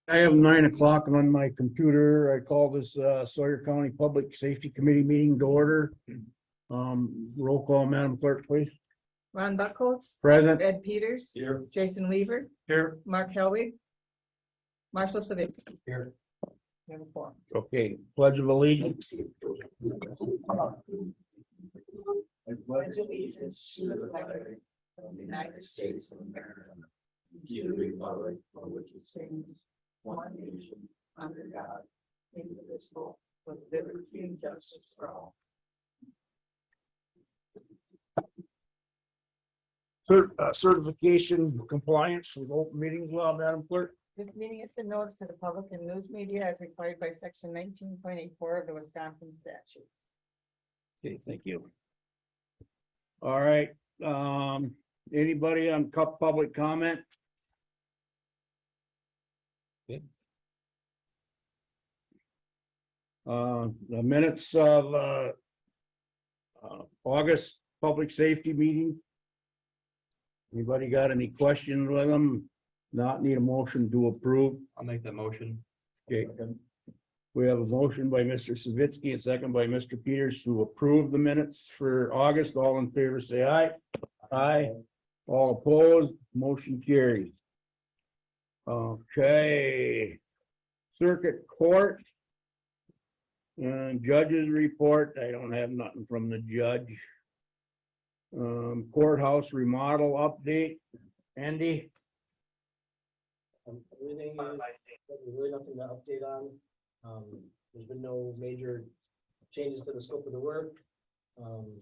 I have 9 o'clock on my computer. I call this Sawyer County Public Safety Committee meeting to order. Roll call, Madam Clerk, please. Ron Buckholz, Present. Ed Peters, Here. Jason Weaver, Here. Mark Helwig, Marshall Savitsky. Here. We have a quorum. Okay, Pledge of Allegiance. Pledge allegiance to the flag of the United States of America, to the republic for which it stands, one nation, under God, indivisible, with liberty and justice for all. Certification compliance with open meetings law, Madam Clerk. This meeting has been noticed to the public and news media as required by section 19.84 of the Wisconsin statutes. Okay, thank you. All right, anybody on public comment? Okay. The minutes of August public safety meeting. Anybody got any questions with them? Not need a motion to approve. I'll make that motion. Okay. We have a motion by Mr. Savitsky and second by Mr. Peters to approve the minutes for August. All in favor, say aye. Aye. All opposed, motion carries. Okay. Circuit Court. And judge's report. I don't have nothing from the judge. Courthouse remodel update. Andy? Everything, there's really nothing to update on. There's been no major changes to the scope of the work. And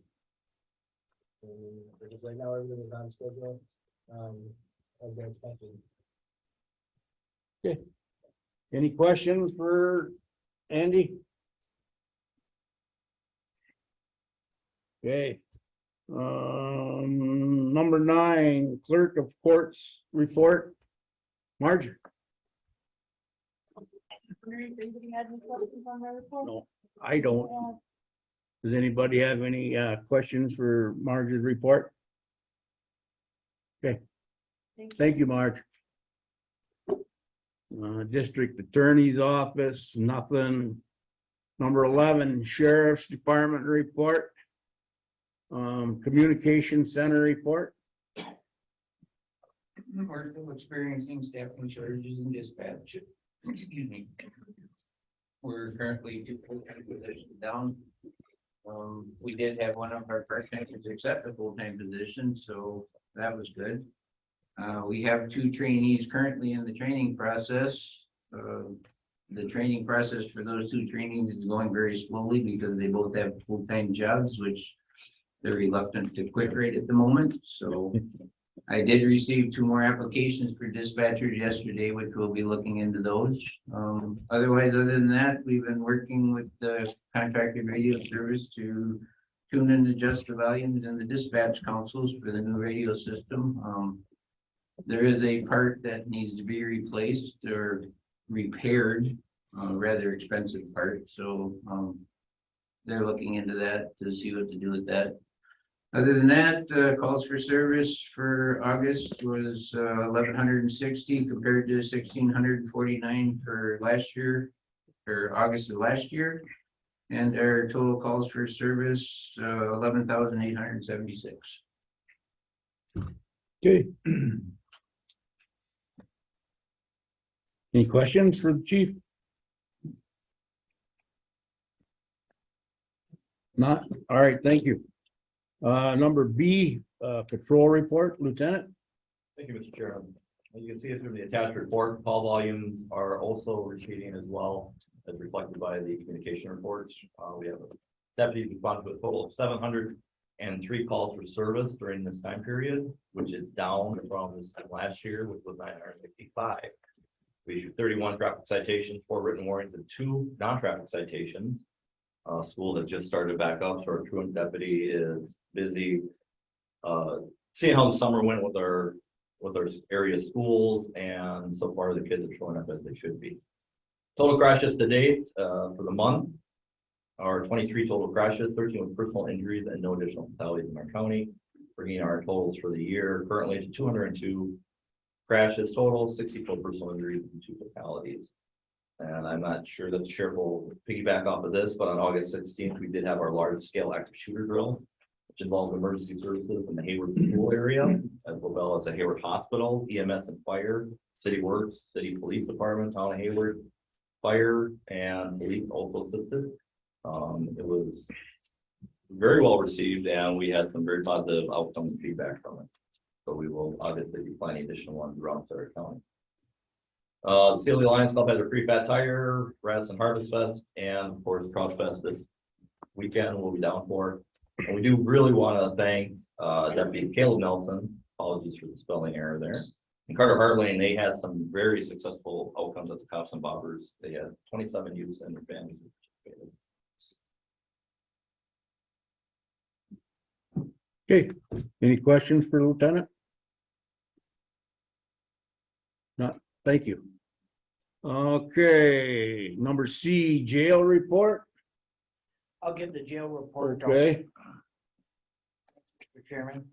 as of right now, everything is on schedule, as I expected. Okay. Any questions for Andy? Okay. Number 9, clerk of courts report. Marge? Anybody had any questions on my report? No, I don't. Does anybody have any questions for Marge's report? Okay, thank you, Marge. District Attorney's Office, nothing. Number 11, Sheriff's Department report. Communication Center report. We're still experiencing staffing shortages in dispatch. Excuse me. We're currently 2 full-time positions down. We did have one of our part-timers accept a full-time position, so that was good. We have 2 trainees currently in the training process. The training process for those 2 trainings is going very slowly because they both have full-time jobs, which they're reluctant to quit right at the moment. So I did receive 2 more applications for dispatchers yesterday, which we'll be looking into those. Otherwise, other than that, we've been working with the contracted radio service to tune and adjust the volumes in the dispatch consoles for the new radio system. There is a part that needs to be replaced or repaired, rather expensive part. So they're looking into that to see what to do with that. Other than that, calls for service for August was 1,160 compared to 1,649 for last year, or August of last year. And our total calls for service 11,876. Okay. Any questions for the chief? Not? All right, thank you. Number B, patrol report, Lieutenant. Thank you, Mr. Chairman. As you can see through the attached report, call volumes are also receding as well, as reflected by the communication reports. We have deputies responded to a total of 703 calls for service during this time period, which is down from this time last year, which was 965. We issued 31 traffic citations, 4 written warnings, and 2 non-traffic citations. School has just started back up, so our truant deputy is busy seeing how the summer went with our area schools, and so far the kids are showing up as they should be. Total crashes to date for the month are 23 total crashes, 13 with personal injuries, and no additional fatalities in our county, bringing our totals for the year currently to 202 crashes total, 64 personal injuries and 2 fatalities. And I'm not sure that the sheriff will piggyback off of this, but on August 16th, we did have our large scale active shooter drill, which involved emergency services in the Hayward School area, as well as the Hayward Hospital, EMS and fire, city works, city police department, town of Hayward, fire and police also assisted. It was very well received and we had some very positive outcome and feedback from it. So we will obviously be planning additional ones around Sarah County. The Sealy Lions Club has a free fat tire, Radisson Harvest Fest, and of course Crouch Fest this weekend we'll be down for. And we do really want to thank Deputy Caleb Nelson, apologies for the spelling error there. And Carter Hartling, they had some very successful outcomes at the Cops and Bobbers. They had 27 youths and their families who participated. Okay, any questions for Lieutenant? Not, thank you. Okay, number C, jail report. I'll give the jail report. also, Okay, Mr. Chairman,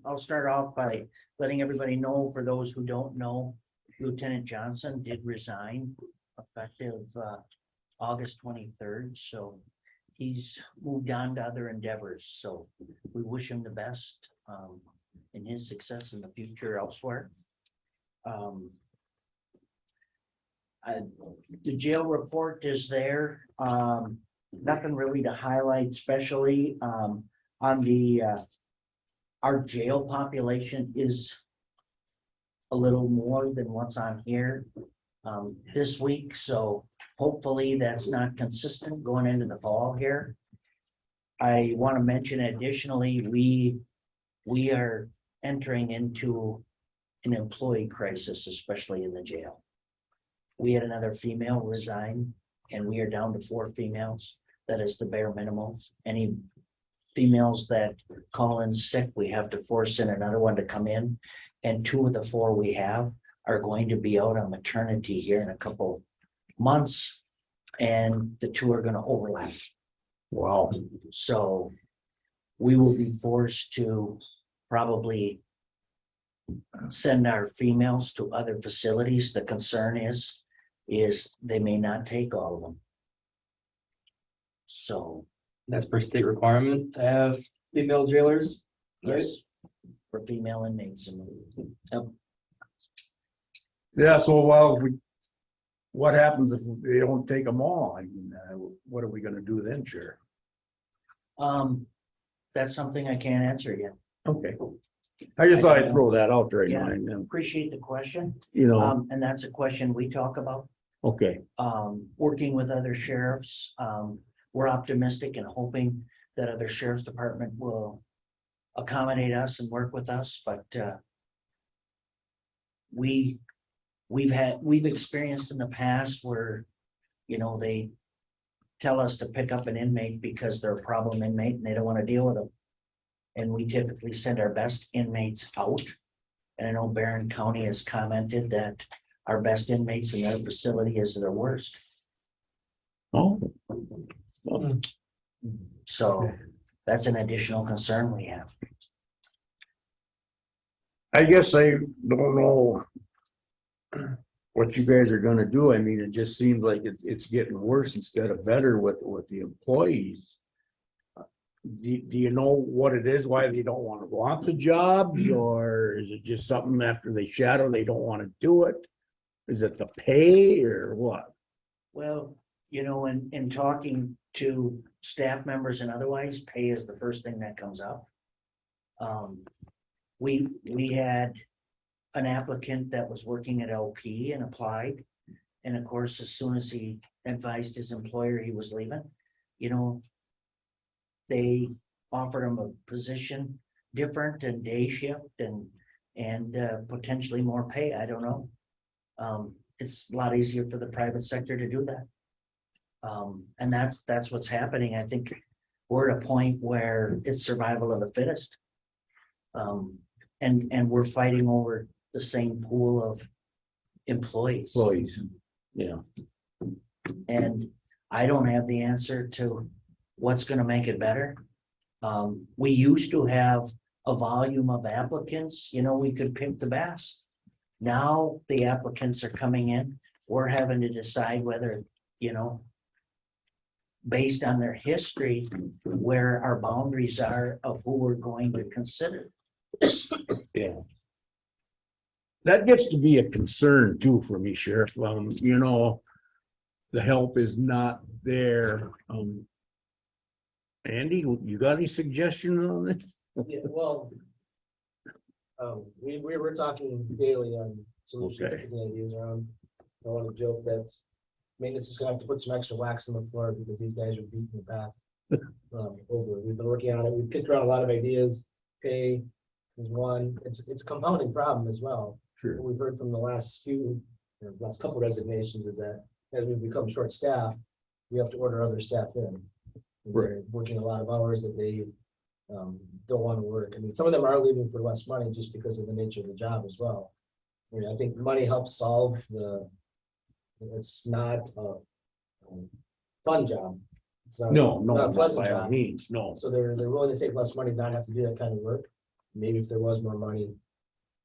I'll start off by letting everybody know, for those who don't know, Lieutenant Johnson did resign effective August 23rd, so he's moved on to other endeavors, so we wish him the best in his success in the future elsewhere. The jail report is there. Nothing really to highlight, especially on the our jail population is a little more than what's on here this week, so hopefully that's not consistent going into the fall here. I want to mention additionally, we are entering into an employee crisis, especially in the jail. We had another female resign and we are down to 4 females. That is the bare minimum. Any females that call in sick, we have to force in another one to come in. And 2 of the 4 we have are going to be out on maternity here in a couple months. And the 2 are going to overlap. wow, So we will be forced to probably send our females to other facilities. The concern is they may not take all of them. So, That's per state requirement to have female jailers. Right. yes, for female inmates. And yeah, so well, what happens if they don't take them all? I mean, what are we gonna do then, Sheriff? that's something I can't answer yet. Okay, I just thought I'd throw that out there, you know, Yeah. and, Appreciate the question. you know, And that's a question we talk about, okay, working with other sheriffs. We're optimistic and hoping that other sheriff's department will accommodate us and work with us, but we've experienced in the past where, you know, they tell us to pick up an inmate because they're a problem inmate and they don't want to deal with them. And we typically send our best inmates out. And I know Barron County has commented that our best inmates in their facility is their worst. oh, So that's an additional concern we have. I guess I don't know what you guys are gonna do. I mean, it just seems like it's getting worse instead of better with the employees. Do you know what it is, why they don't want the jobs, or is it just something after they shadow, they don't want to do it? Is it the pay or what? Well, you know, in talking to staff members and otherwise, pay is the first thing that comes up. We had an applicant that was working at LP and applied. And of course, as soon as he advised his employer he was leaving, you know, they offered him a position different and day shift and potentially more pay. I don't know. It's a lot easier for the private sector to do that. And that's what's happening. I think we're at a point where it's survival of the fittest. And we're fighting over the same pool of employees. Employees, yeah. And I don't have the answer to what's going to make it better. We used to have a volume of applicants, you know, we could pick the best. Now the applicants are coming in, we're having to decide whether, based on their history, where our boundaries are of who we're going to consider. Yeah. That gets to be a concern too for me, Sheriff. The help is not there. Andy, you got any suggestions on this? Yeah, well. We were talking daily on solutions, Okay. different ideas around. I want to joke that maintenance is gonna have to put some extra wax on the floor because these guys are beating the path. Over, we've been working on it, we've kicked around a lot of ideas, pay is one, it's a compounding problem as well. Sure. What we've heard from the last couple resignations is that as we become short-staffed, we have to order other staff in. We're working a lot of hours that they don't want to work. I mean, some of them are leaving for less money just because of the nature of the job as well. I mean, I think money helps solve it's not a fun job. It's not No, not a pleasant by all job. means, no. So they're willing to take less money, not have to do that kind of work. Maybe if there was more money,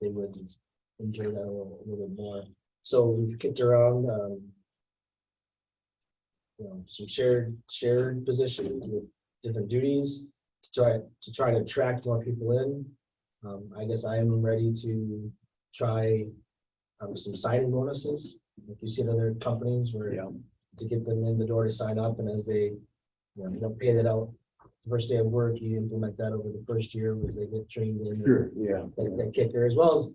they would enjoy that a little bit more. So we've kicked around, some shared positions with different duties to try to attract more people in. I guess I am ready to try some signing bonuses. If you see at other companies where Yeah. to get them in the door to sign up, and as they, you don't pay that out the first day of work, you implement that over the first year as they get trained in. Sure, yeah. That kicker, as well as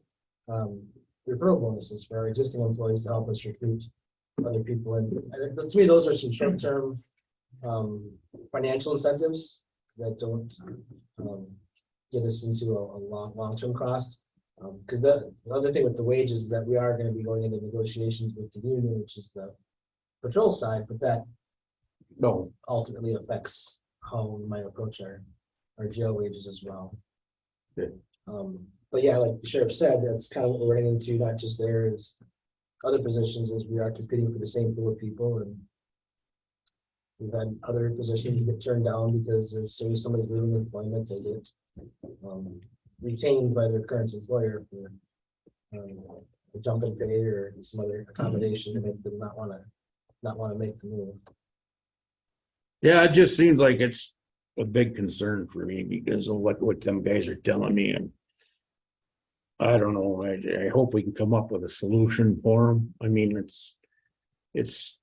referral bonuses for our existing employees to help us recruit other people. And to me, those are some short-term financial incentives that don't get us into a long-term cost. Because the other thing with the wages is that we are going to be going into negotiations with the union, which is the patrol side, but that No, ultimately affects how we might approach our jail wages as well. Good. But yeah, like the sheriff said, that's kind of what we're running into, not just there is other positions, as we are competing for the same pool of people, and we've had other positions get turned down because as soon as somebody's leaving employment, they get retained by their current employer for a jump in pay or some other accommodation to make them not want to make the move. yeah, it just seems like it's a big concern for me because of what them guys are telling me, and I don't know, I hope we can come up with a solution for them. I mean, it's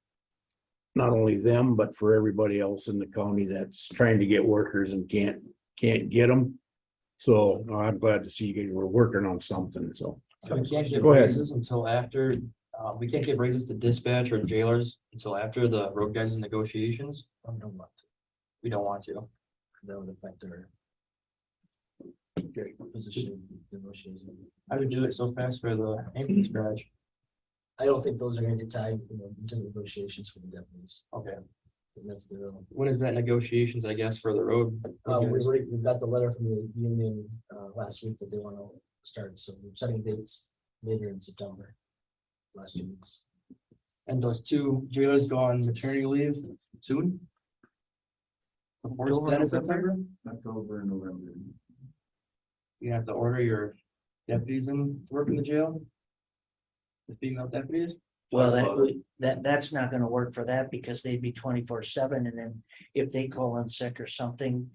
not only them, but for everybody else in the county that's trying to get workers and can't get them. So I'm glad to see you guys were working on something, so. So we can't give Go ahead. raises until after, we can't give raises to dispatch or jailers until after the road guys' negotiations. I don't want to. We don't want to. That would affect our position negotiations. I would do it so fast for the ambulance badge. I don't think those are going to get tied, into negotiations for the deputies. Okay. And that's the real. When is that negotiations, I guess, for the road? We got the letter from the union last week that they want to start, so we're setting dates later in September. Last 2 weeks. And those two jailers go on maternity leave soon? Before it's done in September? October and November. You have to order your deputies in to work in the jail? The female deputies? Well, that's not gonna work for that because they'd be 24/7, and then if they call in sick or something,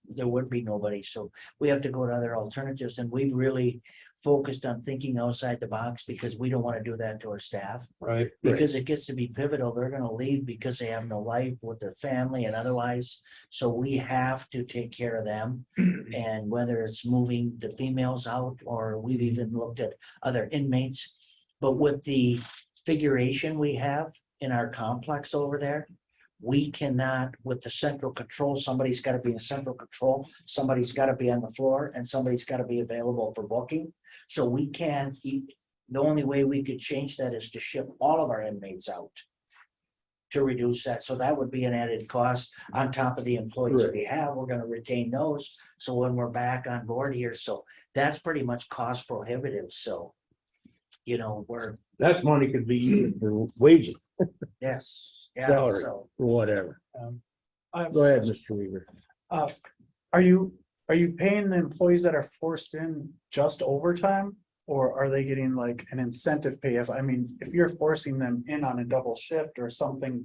there would be nobody. So we have to go to other alternatives, and we've really focused on thinking outside the box because we don't want to do that to our staff. Right. Because it gets to be pivotal, they're gonna leave because they have no life with their family and otherwise. So we have to take care of them. And whether it's moving the females out, or we've even looked at other inmates. But with the figuration we have in our complex over there, we cannot, with the central control, somebody's gotta be in central control, somebody's gotta be on the floor, and somebody's gotta be available for booking. So we can't keep, the only way we could change that is to ship all of our inmates out to reduce that. So that would be an added cost on top of the employees we have. We're gonna retain those. So when we're back on board here, so that's pretty much cost prohibitive. So, we're, That's money could be used for wages yes, yeah, Salary. so. or whatever. I- Go ahead, Mr. Weaver. Are you paying the employees that are forced in just overtime? Or are they getting like an incentive pay? If, I mean, if you're forcing them in on a double shift or something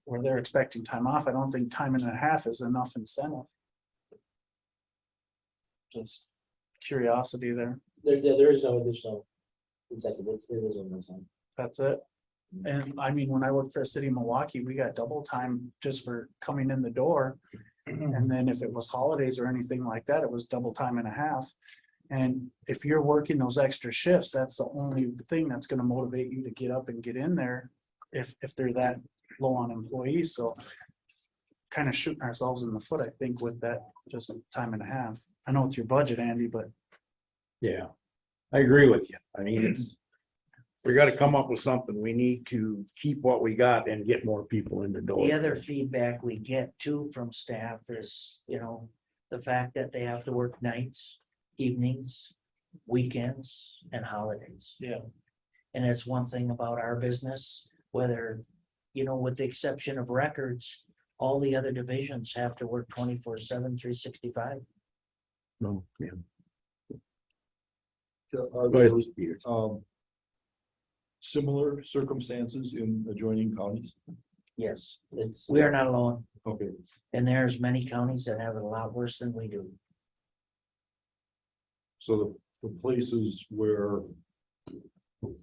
where they're expecting time off, I don't think time and a half is enough incentive. Just curiosity there. There is no additional incentive. It is on this one. That's it. And I mean, when I worked for a city of Milwaukee, we got double time just for coming in the door. And then if it was holidays or anything like that, it was double time and a half. And if you're working those extra shifts, that's the only thing that's gonna motivate you to get up and get in there. If they're that low on employees, so. Kind of shooting ourselves in the foot, I think, with that just time and a half. I know it's your budget, Andy, but Yeah, I agree with you. I mean, it's, we gotta come up with something. We need to keep what we got and get more people in the door. The other feedback we get too from staff is, the fact that they have to work nights, evenings, weekends and holidays. yeah, And it's one thing about our business, whether, with the exception of records, all the other divisions have to work 24/7, 365. No, yeah. Are Go ahead, those, Peter. similar circumstances in adjoining counties? Yes, It's. we are not alone. Okay, And there's many counties that have it a lot worse than we do. so the places where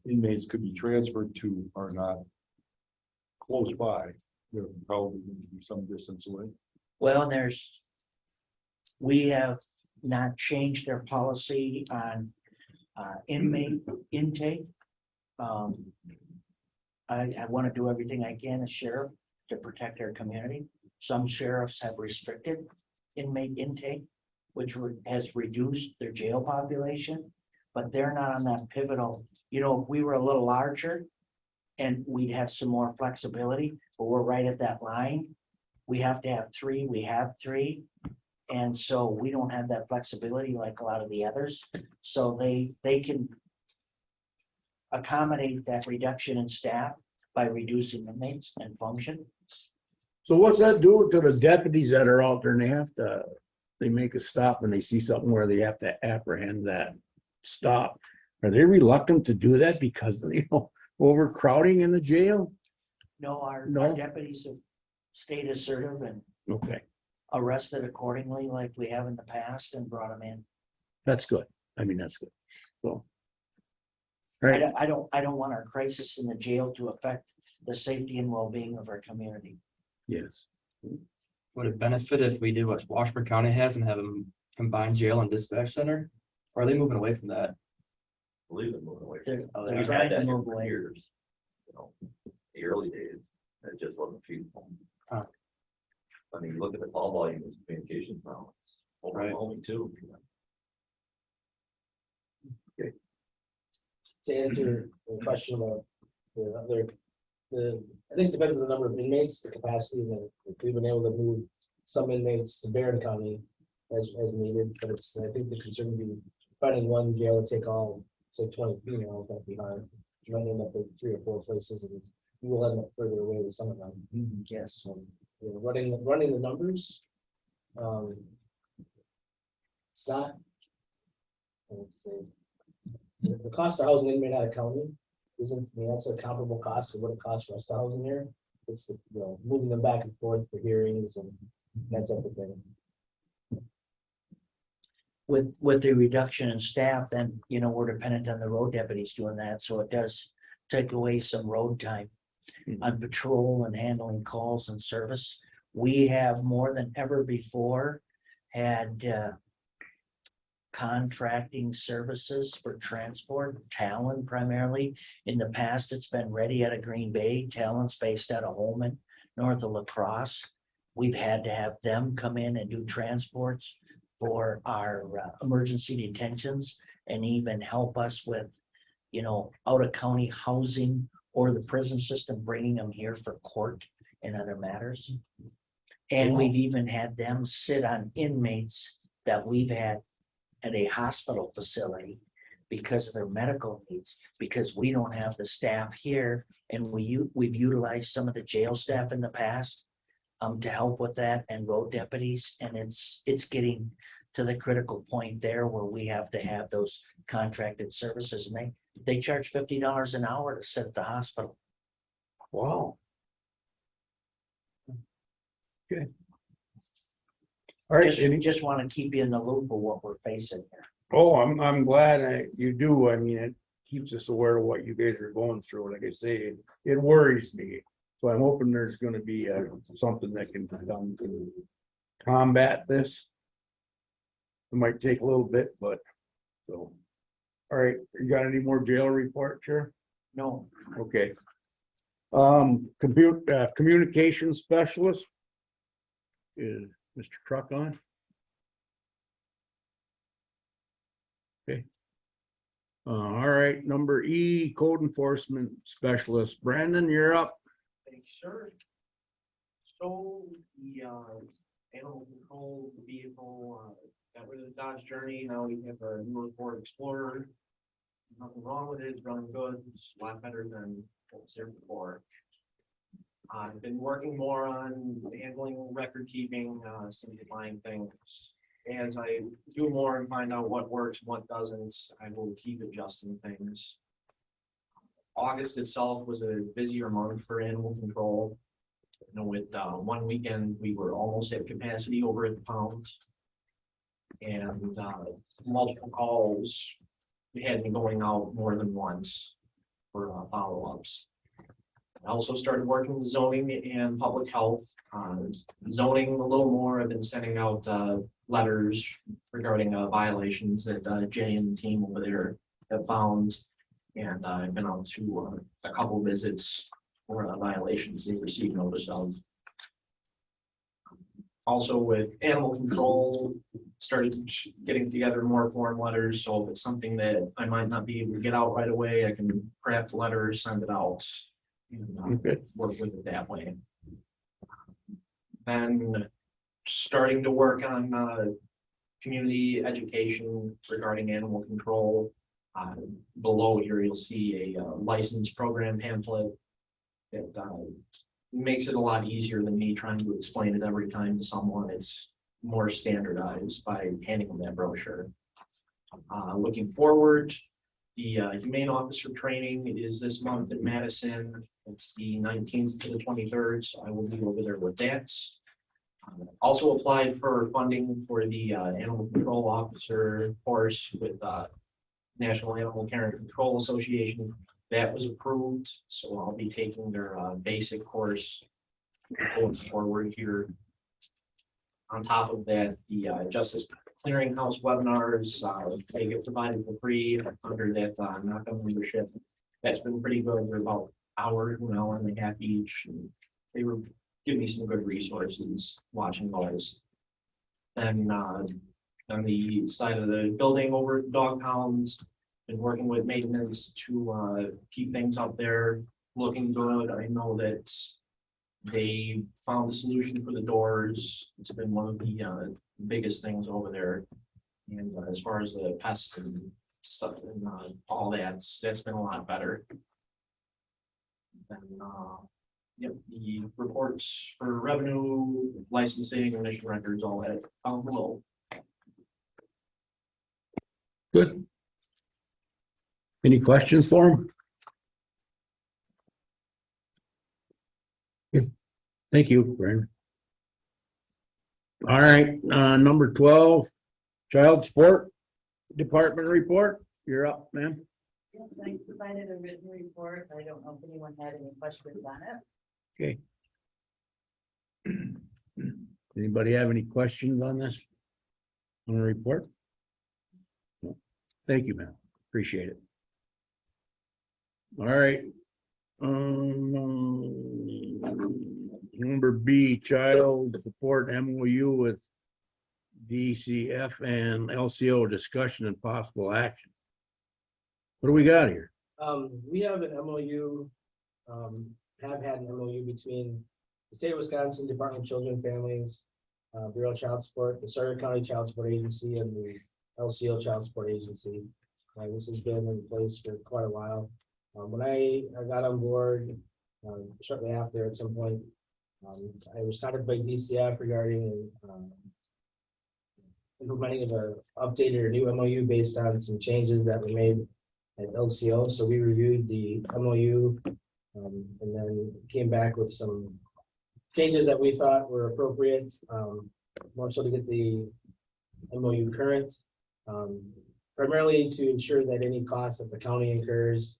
inmates could be transferred to are not close by. They're probably going to be some distance away. Well, we have not changed their policy on inmate intake. I want to do everything I can as sheriff to protect our community. Some sheriffs have restricted inmate intake, which has reduced their jail population, but they're not on that pivotal. If we were a little larger and we'd have some more flexibility, but we're right at that line. We have to have 3, we have 3. And so we don't have that flexibility like a lot of the others. So they can accommodate that reduction in staff by reducing inmates and function. So what's that do to the deputies that are out there and they make a stop and they see something where they have to apprehend that stop? Are they reluctant to do that because, overcrowding in the jail? No, our No. deputies have stayed assertive and Okay, arrested accordingly like we have in the past and brought them in. that's good. I mean, that's good. So. All right, I don't want our crisis in the jail to affect the safety and well-being of our community. yes. Would it benefit if we did what Washburn County has and have them combined jail and dispatch center? Or are they moving away from that? Believe it, moving away. They're Oh, they're We've trying had to that here move for away. years. The early days, it just wasn't feasible. Huh. I mean, look at the call volume of communications now, it's overwhelming too. To answer the question about the other, I think it depends on the number of inmates, the capacity, and if we've been able to move some inmates to Barron County as needed, but I think the concern would be finding one jail to take all, say 20 females, that'd be hard. You might end up with 3 or 4 places and you will end up further away with some of them. Yes. So, running the numbers. It's not. I would say, the cost of housing inmate out of county isn't, that's a comparable cost to what it costs for us to house in here. It's the, moving them back and forth for hearings and that type of thing. With the reduction in staff, then, we're dependent on the road deputies doing that, so it does take away some road time on patrol and handling calls and service. We have more than ever before had contracting services for transport, Talon primarily. In the past, it's been Ready out of Green Bay, Talon's based out of Holman, north of La Crosse. We've had to have them come in and do transports for our emergency detentions and even help us with, out of county housing or the prison system, bringing them here for court and other matters. And we've even had them sit on inmates that we've had at a hospital facility because of their medical needs, because we don't have the staff here. And we've utilized some of the jail staff in the past to help with that and road deputies. And it's getting to the critical point there where we have to have those contracted services, and they charge $50 an hour to sit at the hospital. Wow. Okay. All right, Just want to keep you in the loop of what we're facing here. oh, I'm glad you do. I mean, it keeps us aware of what you guys are going through. Like I say, it worries me. So I'm hoping there's gonna be something that can be done to combat this. It might take a little bit, but so. All right, you got any more jail report, Chair? No, Okay. Communication specialist. Is Mr. Truck on? Okay. All right, number E, code enforcement specialist. Brandon, you're up. Thanks, sir. So the animal control vehicle got rid of the Dodge Journey. Now we have a new Ford Explorer. Nothing wrong with it. It's running good. It's a lot better than what was there before. I've been working more on handling record keeping, simplifying things. As I do more and find out what works and what doesn't, I will keep adjusting things. August itself was a busier month for animal control. You know, with one weekend, we were almost at capacity over at the pounds. And multiple calls. We had me going out more than once for follow-ups. I also started working with zoning and public health. Zoning a little more. I've been sending out letters regarding violations that Jay and the team over there have found. And I've been out to a couple visits for violations they received notice of. Also with animal control, started getting together more form letters. So if it's something that I might not be able to get out right away, I can craft letters, send it out. And Okay. work with it that way. Then starting to work on community education regarding animal control. Below here, you'll see a license program pamphlet that makes it a lot easier than me trying to explain it every time to someone. It's more standardized by handing them that brochure. Looking forward, the humane officer training is this month in Madison. It's the 19th to the 23rd, so I will be over there with that. Also applied for funding for the animal control officer course with National Animal Care and Control Association. That was approved, so I'll be taking their basic course going forward here. On top of that, the Justice Clearinghouse webinars, they get provided for free under that NACA membership. That's been pretty good. They're about an hour and a half each. And they were giving me some good resources watching those. Then on the side of the building over at Dog Pounds, been working with maintenance to keep things up there looking good. I know that they found a solution for the doors. It's been one of the biggest things over there. And as far as the pests and stuff and all that's been a lot better. And yep, the reports for revenue, licensing, emission records, all that found below. Good. Any questions for him? Okay. Thank you, Brandon. All right, number 12, Child Support Department report. You're up, ma'am. Yes, I provided a written report. I don't know if anyone had any questions on it. Okay. Anybody have any questions on this? On the report? No. Thank you, ma'am. Appreciate it. All right. Number B, child support MOU with DCF and LCO discussion and possible action. What do we got here? We have an MOU, have had an MOU between the state of Wisconsin Department of Children and Families, Bureau of Child Support, the Sawyer County Child Support Agency, and the LCO Child Support Agency. This has been in place for quite a while. When I got on board, shortly after, at some point, I was contacted by DCF regarding implementing of a updated or new MOU based on some changes that were made at LCO. So we reviewed the MOU and then came back with some changes that we thought were appropriate, more so to get the MOU current, primarily to ensure that any costs that the county incurs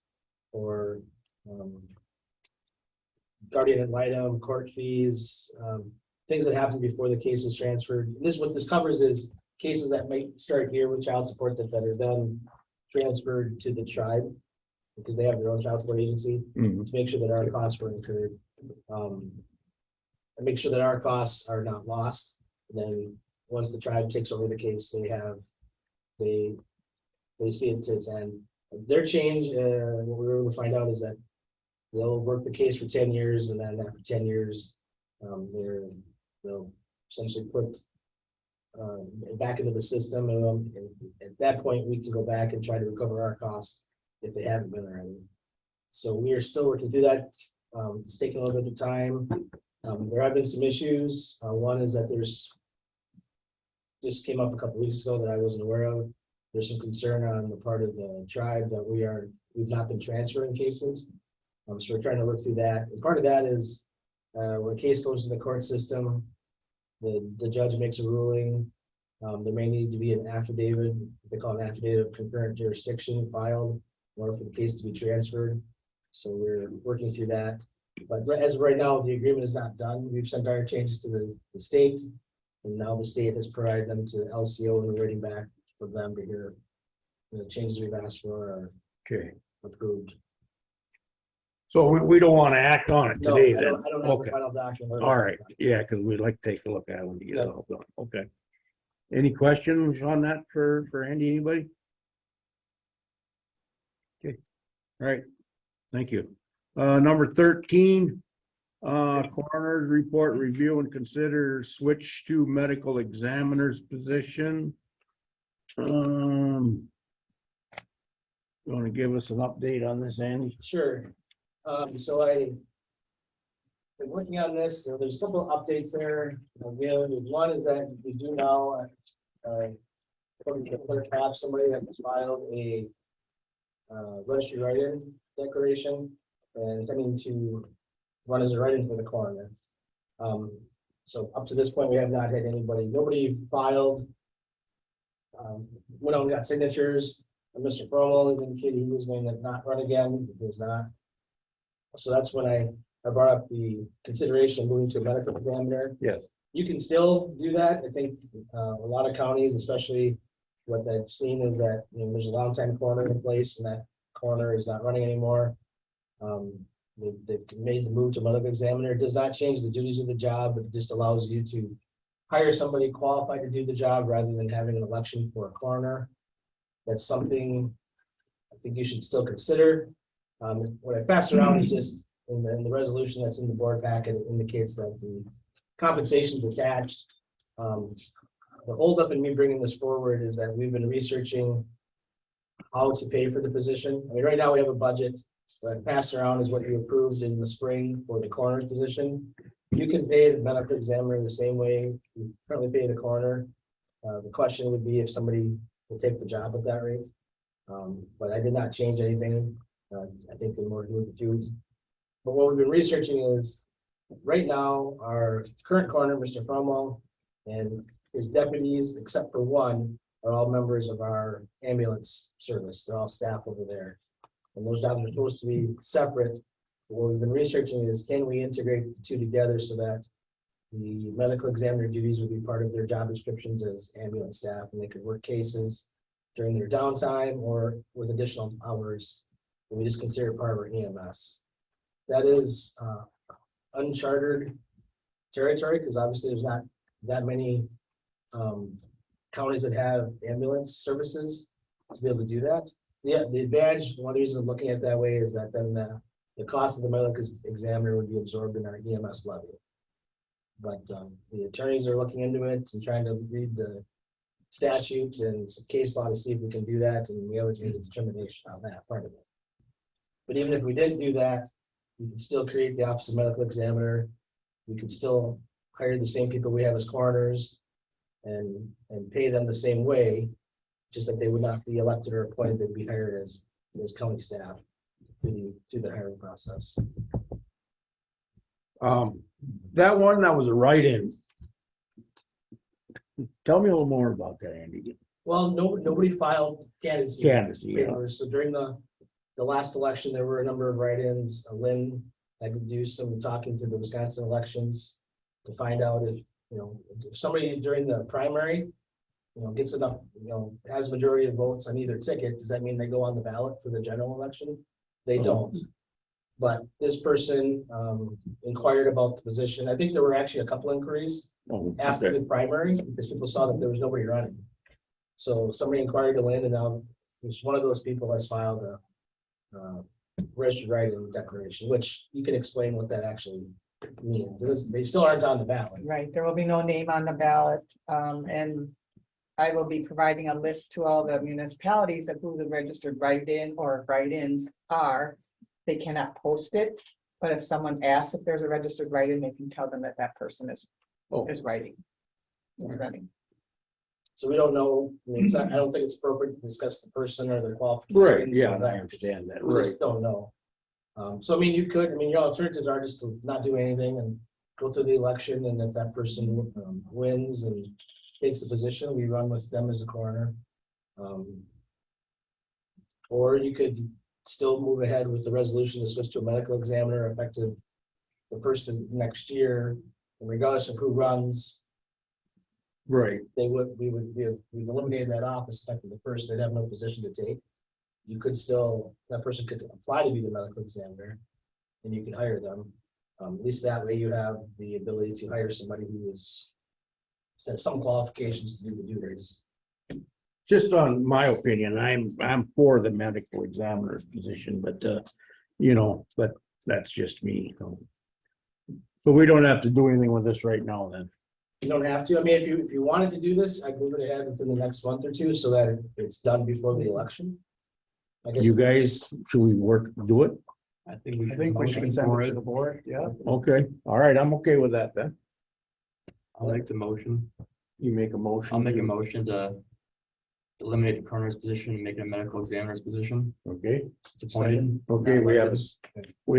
or guardian ad litem, court fees, things that happen before the case is transferred. What this covers is cases that might start here with child support that are then transferred to the tribe because they have their own child support agency Mhm. to make sure that our costs were incurred. And make sure that our costs are not lost. Then once the tribe takes over the case, they see it to its end. Their change, what we were able to find out is that they'll work the case for 10 years and then after 10 years, they'll essentially put it back into the system. And at that point, we can go back and try to recover our costs if they haven't been already. So we are still working through that. It's taking a little bit of time. There have been some issues. One is that just came up a couple weeks ago that I wasn't aware of. There's some concern on the part of the tribe that we've not been transferring cases. So we're trying to work through that. And part of that is when a case goes to the court system, the judge makes a ruling. There may need to be an affidavit, they call an affidavit of concurrent jurisdiction filed in order for the case to be transferred. So we're working through that. But as of right now, the agreement is not done. We've sent our changes to the state. And now the state has provided them to LCO and we're waiting back for them to hear the changes we've asked for are Okay, approved. so we don't want to act on it No, today I then? don't have the Okay, final document. all right, yeah, because we'd like to take a look at it when you get it all done, okay. Any questions on that for Andy, anybody? Okay, all right, thank you. Number 13, coroner's report, review and consider switch to medical examiner's position. You want to give us an update on this, Andy? Sure. So I've been working on this. So there's a couple of updates there. One is that we do now, according to the clerk, have somebody that has filed a registry write-in declaration and intending to run as a write-in for the coroner. So up to this point, we have not had nobody filed. Went out and got signatures. And Mr. Fromo indicated he was going to not run again. He was not. So that's when I brought up the consideration of moving to a medical examiner. Yes. You can still do that. I think a lot of counties, especially what I've seen is that, there's a long time coroner in place and that coroner is not running anymore. They've made the move to medical examiner. It does not change the duties of the job, but it just allows you to hire somebody qualified to do the job rather than having an election for a coroner. That's something I think you should still consider. What I passed around is just in the resolution that's in the board packet, it indicates that the compensation is attached. The holdup in me bringing this forward is that we've been researching how to pay for the position. I mean, right now we have a budget. What I passed around is what you approved in the spring for the coroner's position. You can pay the medical examiner the same way you currently pay the coroner. The question would be if somebody will take the job at that rate. But I did not change anything. I think we're more doing the two. But what we've been researching is right now, our current coroner, Mr. Fromo, and his deputies, except for one, are all members of our ambulance service. They're all staff over there. And those jobs are supposed to be separate. What we've been researching is can we integrate the two together so that the medical examiner duties would be part of their job descriptions as ambulance staff and they could work cases during their downtime or with additional hours. And we just consider it part of our EMS. That is uncharted territory because obviously there's not that many counties that have ambulance services to be able to do that. Yeah, the advantage, one of the reasons I'm looking at it that way is that then the cost of the medical examiner would be absorbed in our EMS levy. But the attorneys are looking into it and trying to read the statute and some case law to see if we can do that, and we always need a determination on that part of it. But even if we didn't do that, we can still create the office of medical examiner. We could still hire the same people we have as coroners. and pay them the same way, just like they would not be elected or appointed, they'd be hired as county staff through the hiring process. That one, that was a write-in. Tell me a little more about that, Andy. Well, nobody filed candidacy Candidacy, yeah. papers, so during the last election, there were a number of write-ins. Lynn had to do some talking to the Wisconsin elections to find out if, if somebody during the primary, gets enough, has a majority of votes on either ticket, does that mean they go on the ballot for the general election? They don't. But this person inquired about the position. I think there were actually a couple inquiries Oh, after okay. the primary, because people saw that there was nobody running. So somebody inquired to Lynn, and now it's one of those people that's filed a registered write-in declaration, which you can explain what that actually means. They still aren't on the ballot. Right, there will be no name on the ballot, and I will be providing a list to all the municipalities of who the registered write-in or write-ins are. They cannot post it, but if someone asks if there's a registered write-in, they can tell them that that person is writing. Is running. So we don't know, I mean, I don't think it's appropriate to discuss the person or their qualifications. Right, yeah, I understand that, We right. just don't know. So I mean, your alternatives are just to not do anything and go through the election, and if that person wins and takes the position, we run with them as a coroner. Or you could still move ahead with the resolution to switch to a medical examiner effective the first of next year, and regardless of who runs, Right, we've eliminated that office effective the first, they'd have no position to take. You could still, that person could apply to be the medical examiner, and you can hire them. At least that way you have the ability to hire somebody who has some qualifications to do the duties. just on my opinion, I'm for the medical examiner's position, but, but that's just me. So. But we don't have to do anything with this right now then. You don't have to, I mean, if you wanted to do this, I'd move it ahead within the next month or two so that it's done before the election. I guess. You guys, should we do it? I think we I think we should motion send for it to the board, yeah. Okay, all right, I'm okay with that then. I'll make the motion. You make a motion. I'll make a motion to eliminate the coroner's position and make it a medical examiner's position. Okay, It's appointed. okay, we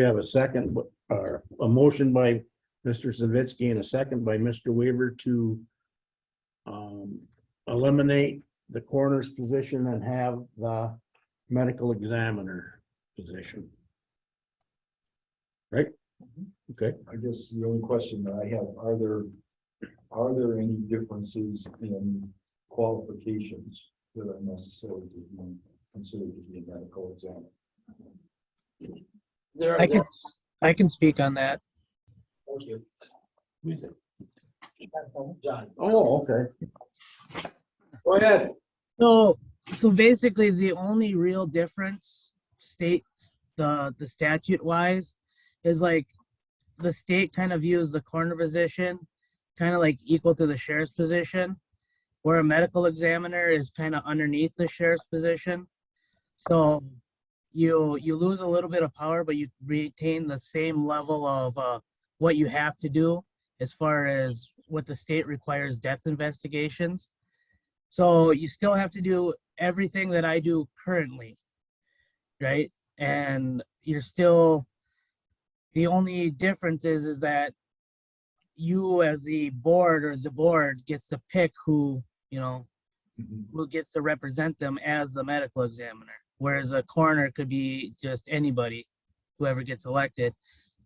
have a second, a motion by Mr. Savitsky and a second by Mr. Weaver to eliminate the coroner's position and have the medical examiner position. Right? Okay, I guess the only question that I have, are there any differences in qualifications that are necessary to be considered to be a medical examiner? I can speak on that. Thank you. John. oh, okay. Go ahead. So basically the only real difference states the statute wise is like the state kind of views the coroner position kind of like equal to the sheriff's position, where a medical examiner is kind of underneath the sheriff's position. So you lose a little bit of power, but you retain the same level of what you have to do as far as what the state requires death investigations. So you still have to do everything that I do currently, right? And you're still, the only difference is that you as the board or the board gets to pick who, who gets to represent them as the medical examiner. Whereas a coroner could be just anybody, whoever gets elected.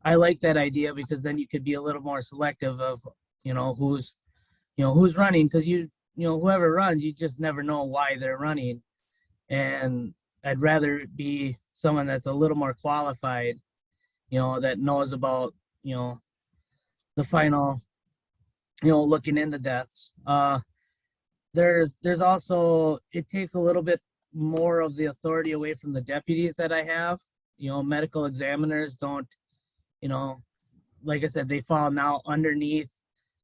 I like that idea because then you could be a little more selective of, who's running, because whoever runs, you just never know why they're running. And I'd rather it be someone that's a little more qualified, that knows about, the final, looking into deaths. There's also, it takes a little bit more of the authority away from the deputies that I have. Medical examiners don't, like I said, they fall now underneath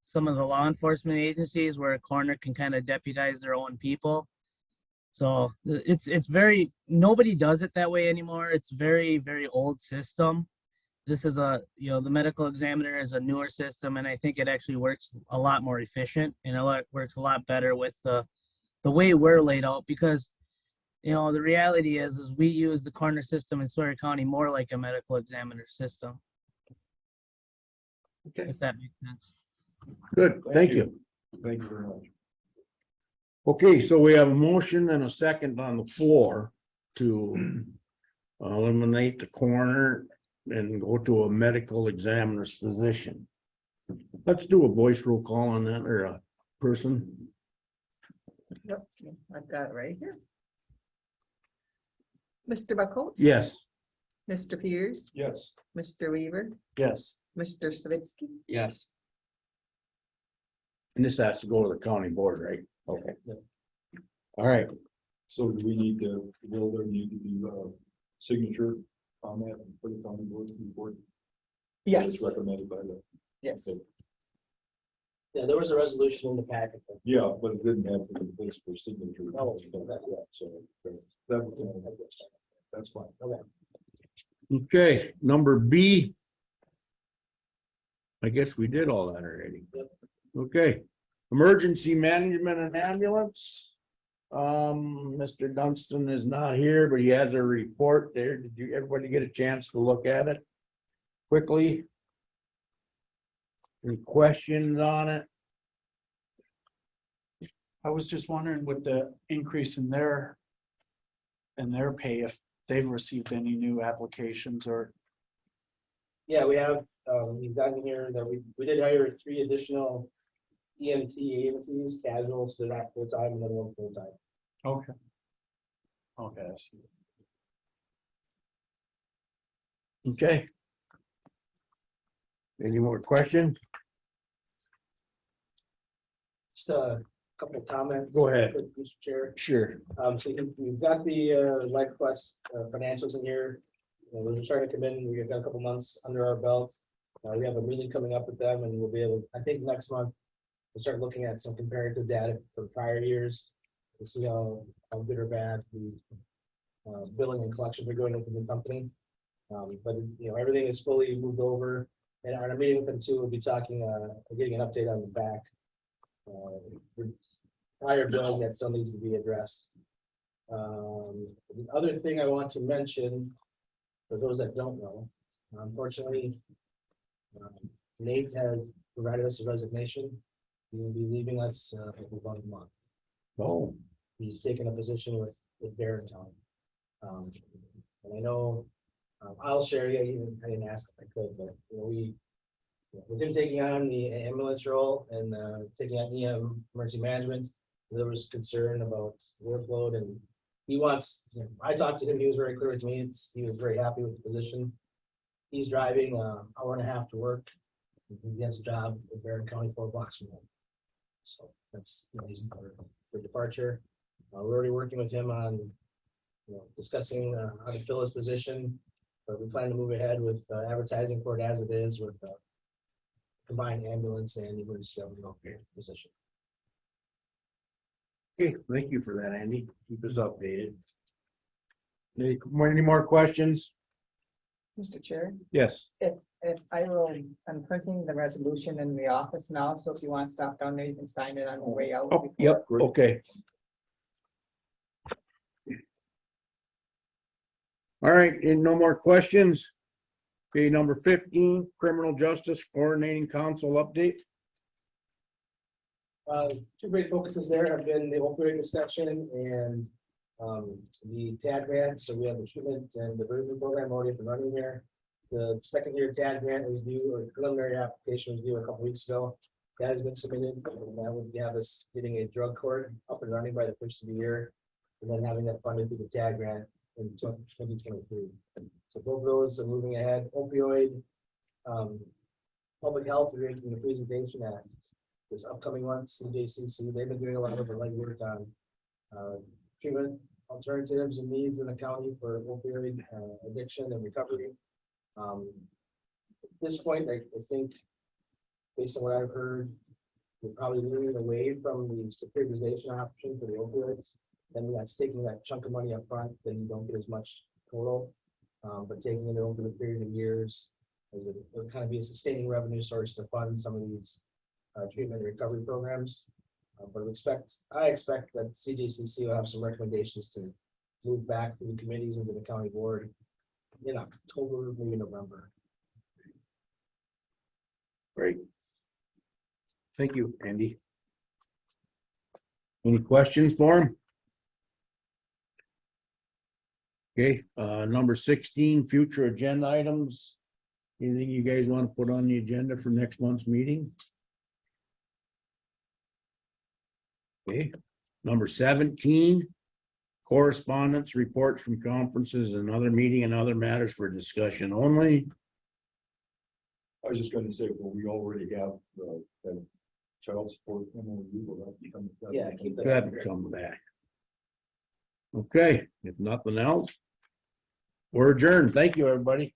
some of the law enforcement agencies where a coroner can kind of deputize their own people. So it's very, nobody does it that way anymore. It's very, very old system this is a, the medical examiner is a newer system, and I think it actually works a lot more efficient, and works a lot better with the way we're laid out, because the reality is we use the corner system in Sawyer County more like a medical examiner system. Okay. If that makes sense. Good, thank you. Thank you very much. Okay, so we have a motion and a second on the floor to eliminate the coroner and go to a medical examiner's position. Let's do a voice roll call on that, or a person. Yep, I've got it right here. Mr. Buckles? Yes. Mr. Peters? Yes. Mr. Weaver? Yes. Mr. Savitsky? Yes. And this has to go to the county board, right? Okay. All right, So do we need to, will there need to be a signature on that for the county board report? Yes, It's recommended by the, yes. Yeah, there was a resolution in the packet. yeah, but it didn't have to be placed for signature. Oh, So that's fine. okay, number B. I guess we did all that already. Yep. Okay, emergency management and ambulance. Mr. Dunstan is not here, but he has a report there. Did everybody get a chance to look at it quickly? Any questions on it? I was just wondering with the increase in their pay, if they've received any new applications or, Yeah, we have, we've gotten here that we did hire 3 additional EMTs, casuals, they're not full-time, and then 1 full-time. okay. Okay, I see. Okay. Any more questions? Just a couple of comments. Go ahead. Mr. Chair. Sure. So we've got the LifeQuest financials in here. We're starting to come in, we've got a couple months under our belt. We have a meeting coming up with them, and we'll be able, I think next month, we'll start looking at some comparative data from prior years to see how good or bad the billing and collections are going into the company. But everything is fully moved over, and our meeting with them too, we'll be talking, getting an update on the back. Prior billing that still needs to be addressed. The other thing I want to mention, for those that don't know, unfortunately, Nate has provided us a resignation. He will be leaving us in about a month. Oh, He's taken a position with Barron County. And I know, I'll share, I didn't ask if I could, but with him taking on the ambulance role and taking on EM emergency management, there was concern about workload, and he wants, I talked to him, he was very clear with me, he was very happy with the position. He's driving an hour and a half to work. He has a job in Barron County, 4 blocks from home. So that's, he's for departure. We're already working with him on, discussing how to fill his position. But we plan to move ahead with advertising for it as it is with combined ambulance and emergency position. okay, thank you for that, Andy. Keep us updated. Any more questions? Mr. Chair, Yes. if I'm printing the resolution in the office now, so if you want to stop down there, you can sign it on the way out. Oh, yep, okay. All right, and no more questions? Okay, number 15, Criminal Justice Coordinating Council update. 2 great focuses there have been the opioid discussion and the TAD grant. So we have the treatment and diversion program already up and running there. The 2nd year TAD grant was due, or preliminary application was due a couple weeks ago. That has been submitted, and that would have us getting a drug court up and running by the 1st of the year, and then having that funded through the TAD grant in 2023. So both of those are moving ahead. Opioid, public health, we're making the presentation at this upcoming one, CJCC. They've been doing a lot of the legwork on treatment alternatives and needs in the county for opioid addiction and recovery. At this point, I think, based on what I've heard, we're probably moving away from the securitization option for the opioids. And that's taking that chunk of money up front, then you don't get as much total. But taking it over the period of years, as it would kind of be a sustaining revenue source to fund some of these treatment and recovery programs. But I expect that CJCC will have some recommendations to move back through the committees into the county board in October, maybe November. Great. Thank you, Andy. Any questions for him? Okay, number 16, future agenda items. Anything you guys want to put on the agenda for next month's meeting? Okay, number 17, correspondence, reports from conferences and other meeting and other matters for discussion only. I was just gonna say, well, we already have the child support. MOU, will that become- Yeah, keep that. That come back. Okay, if nothing else, we're adjourned. Thank you, everybody.